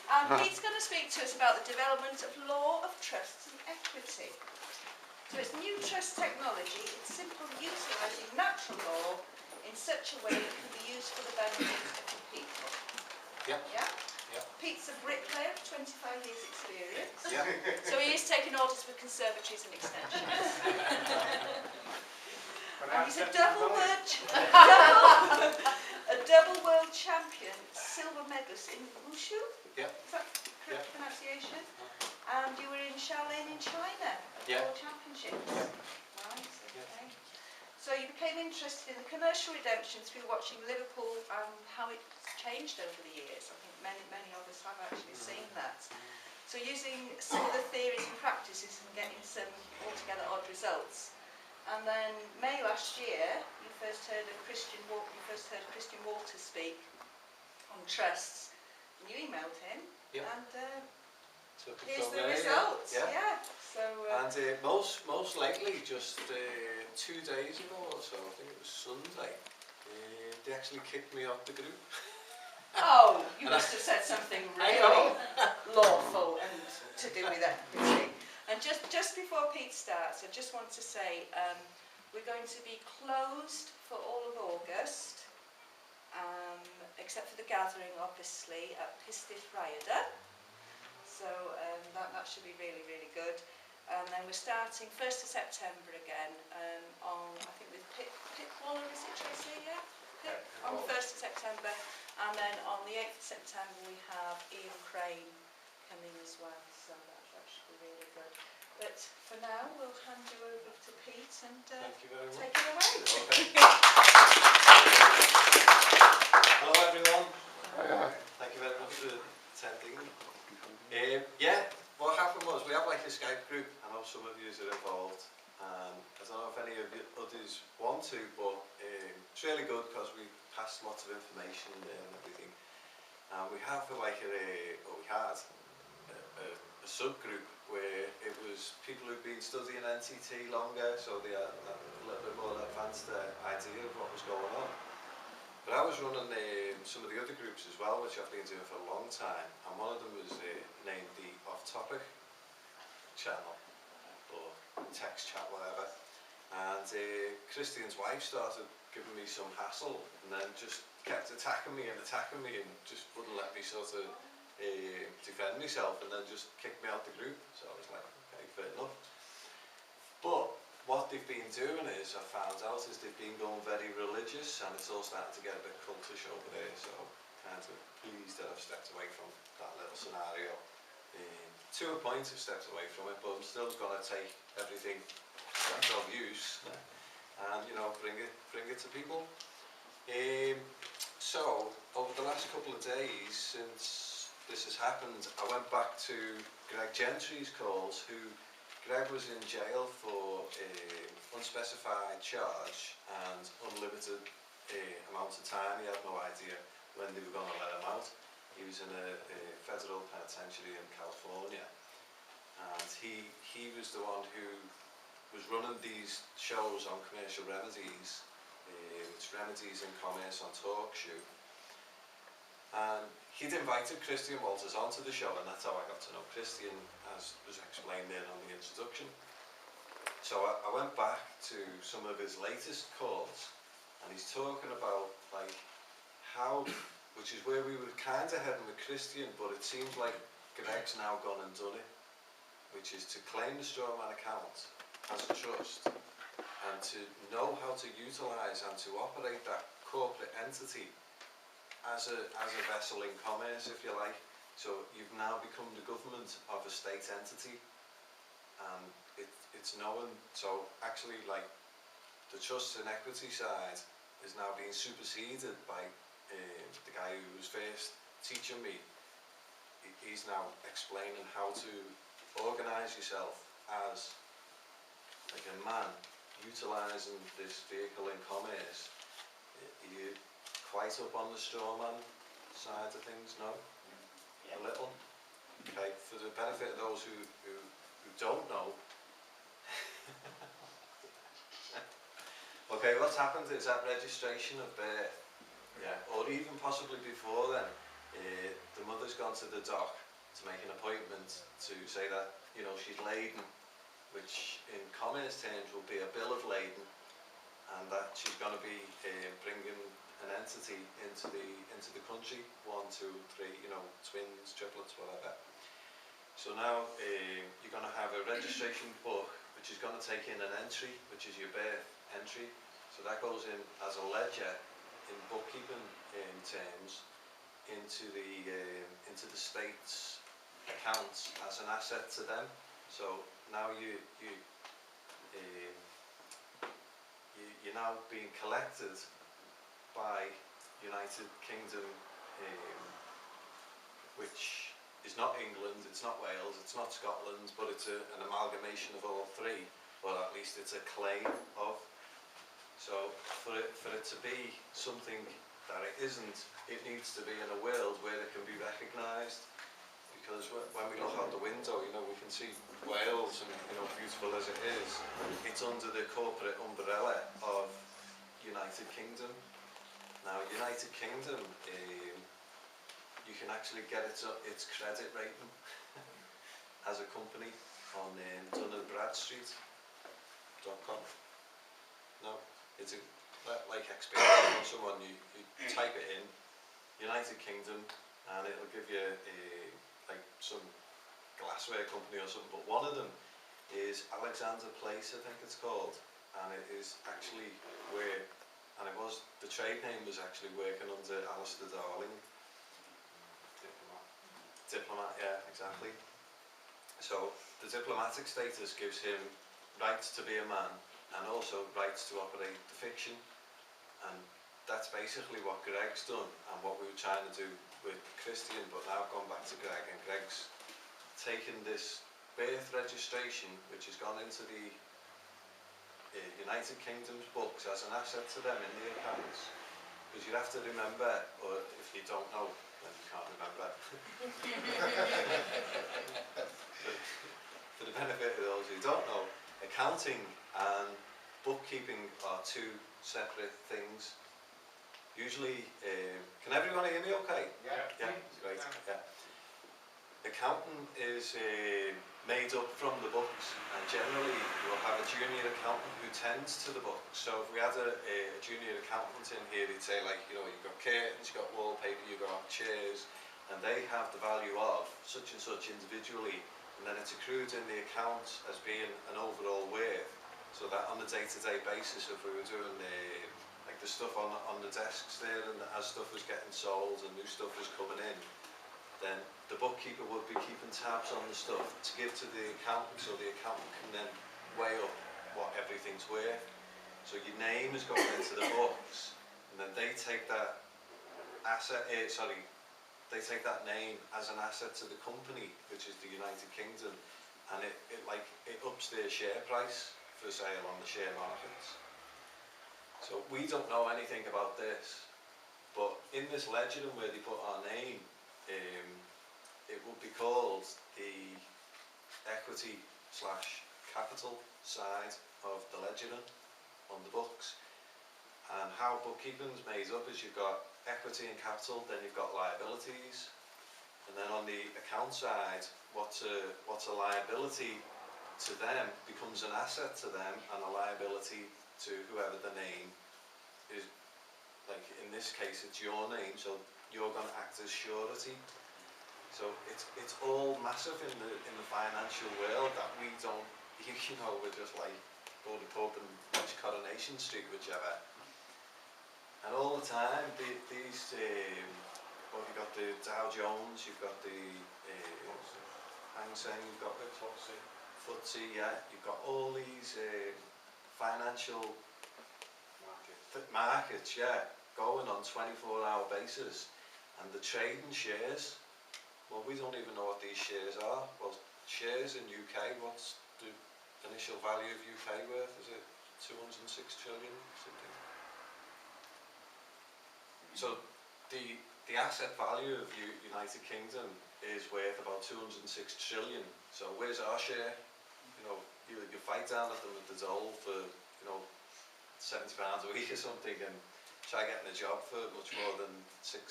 And Pete's going to speak to us about the development of law of trusts and equity. So it's new trust technology. It's simply utilising natural law in such a way that can be used for the benefit of the people. Yep. Yeah? Yep. Pete's a bricklayer of 25 years experience. Yeah. So he is taking orders for conservatories and extensions. And he's a double world champion, silver medalist in wushu. Yep. Is that correct pronunciation? And you were in Shaolin in China at the World Championships. Right, okay. So you became interested in the commercial redemption through watching Liverpool and how it's changed over the years. I think many of us have actually seen that. So using similar theories and practices and getting some altogether odd results. And then May last year, you first heard Christian Walters speak on trusts. And you emailed him. Yep. And So here's the results. Yeah. So. And most likely, just 2 days ago or so, I think it was Sunday, they actually kicked me off the group. Oh, you must have said something really lawful and to do with equity. And just before Pete starts, I just want to say we're going to be closed for all of August, except for the gathering, obviously, at Pistyll Rhyadr. So that should be really, really good. And then we're starting 1st of September again on, I think, with Pip Waller, is it, Tracy? Yeah? Pip, on the 1st of September. And then on the 8th of September we have Ian Crane coming as well. So that should be really good. But for now, we'll hand you over to Pete and Thank you very much. take it away. Okay. Hello everyone. Thank you very much for attending. Yeah, what happened was we have like a Skype group. I know some of you are involved. I don't know if any of you others want to, but it's really good because we passed lots of information and everything. We have like we had a subgroup where it was people who've been studying NTT longer, so they had a little bit more advanced idea of what was going on. But I was running some of the other groups as well, which I've been doing for a long time, and one of them was named the Off-Topic channel, or text chat, whatever. And Christian's wife started giving me some hassle, and then just kept attacking me and just wouldn't let me sort of defend myself, and then just kicked me out the group. So I was like, okay, fair enough. But what they've been doing is, I found out, is they've been going very religious, and it's all starting to get a bit cultish over there, so kind of pleased that I've stepped away from that little scenario. To a point I've stepped away from it, but I'm still going to take everything that's of use and, you know, bring it to people. So over the last couple of days since this has happened, I went back to Greg Gentry's calls. Greg was in jail for unspecified charge and unlimited amount of time. He had no idea when they were going to let him out. He was in a federal penitentiary in California, and he was the one who was running these shows on commercial remedies. It's Remedies in Commerce on Talk Show. And he'd invited Christian Walters onto the show, and that's how I got to know Christian, as was explained there on the introduction. So I went back to some of his latest calls, and he's talking about like how, which is where we were kind of heading with Christian, but it seems like Greg's now gone and done it, which is to claim the strawman account as a trust, and to know how to utilise and to operate that corporate entity as a vessel in commerce, if you like. So you've now become the government of a state entity, and it's known. So actually, like, the trust and equity side is now being superseded by the guy who was first teaching me. He's now explaining how to organise yourself as like a man utilising this vehicle in commerce. You quite up on the strawman side of things, no? Yeah. A little? Okay, for the benefit of those who don't know. Okay, what's happened is that registration of birth, yeah, or even possibly before then, the mother's gone onto the dock to make an appointment to say that, you know, she's laden, which in commerce terms will be a bill of lading, and that she's going to be bringing an entity into the country, 1, 2, 3, you know, twins, triplets, whatever. So now you're going to have a registration book, which is going to take in an entry, which is your birth entry. So that goes in as a ledger in bookkeeping terms into the state's accounts as an asset to them. So now you're now being collected by United Kingdom, which is not England, it's not Wales, it's not Scotland, but it's an amalgamation of all three, or at least it's a claim of. So for it to be something that it isn't, it needs to be in a world where it can be recognised. Because when we look out the window, you know, we can see Wales, and you know, beautiful as it is, it's under the corporate umbrella of United Kingdom. Now, United Kingdom, you can actually get its credit rating as a company on DunandBradstreet.com. No, it's like Experian or someone, you type it in, United Kingdom, and it'll give you like some glassware company or something, but one of them is Alexander Place, I think it's called, and it is actually where, and the trade name was actually working under Alistair Darling. Diplomat, yeah, exactly. So the diplomatic status gives him rights to be a man and also rights to operate the fiction, and that's basically what Greg's done and what we were trying to do with Christian, but now I've gone back to Greg, and Greg's taken this birth registration, which has gone into the United Kingdom's books as an asset to them in the accounts. Because you have to remember, or if you don't know, then you can't remember. For the benefit of those who don't know, accounting and bookkeeping are two separate things. Usually, can everyone hear me okay? Yeah. Yeah, great. Yeah. Accounting is made up from the books, and generally we'll have a junior accountant who tends to the books. So if we had a junior accountant in here, he'd say, like, you know, you've got curtains, you've got wallpaper, you've got chairs, and they have the value of such and such individually, and then it's accrued in the accounts as being an overall worth. So that on a day-to-day basis, if we were doing like the stuff on the desks there, and as stuff was getting sold and new stuff was coming in, then the bookkeeper would be keeping tabs on the stuff to give to the accountant, so the accountant can then weigh up what everything's worth. So your name is going into the books, and then they take that asset, they take that name as an asset to the company, which is the United Kingdom, and it ups their share price for sale on the share markets. So we don't know anything about this, but in this ledger where they put our name, it would be called the equity / capital side of the ledger on the books. And how bookkeeping is made up is you've got equity and capital, then you've got liabilities, and then on the account side, what's a liability to them becomes an asset to them, and a liability to whoever the name is. Like in this case, it's your name, so you're going to act as surety. So it's all massive in the financial world that we don't, you know, we're just like go to the pub and watch Coronation Street, whichever. And all the time, these, well, you've got the Dow Jones, you've got the Hang Seng, you've got the FTSE, yeah, you've got all these financial markets, yeah, going on 24-hour basis, and the trading shares. Well, we don't even know what these shares are. Well, shares in UK, what's the initial value of UK worth? Is it 206 trillion something? So the asset value of United Kingdom is worth about 206 trillion. So where's our share? You know, you fight down at them at the dole for, you know, £70 a week or something, and try getting a job for much more than 6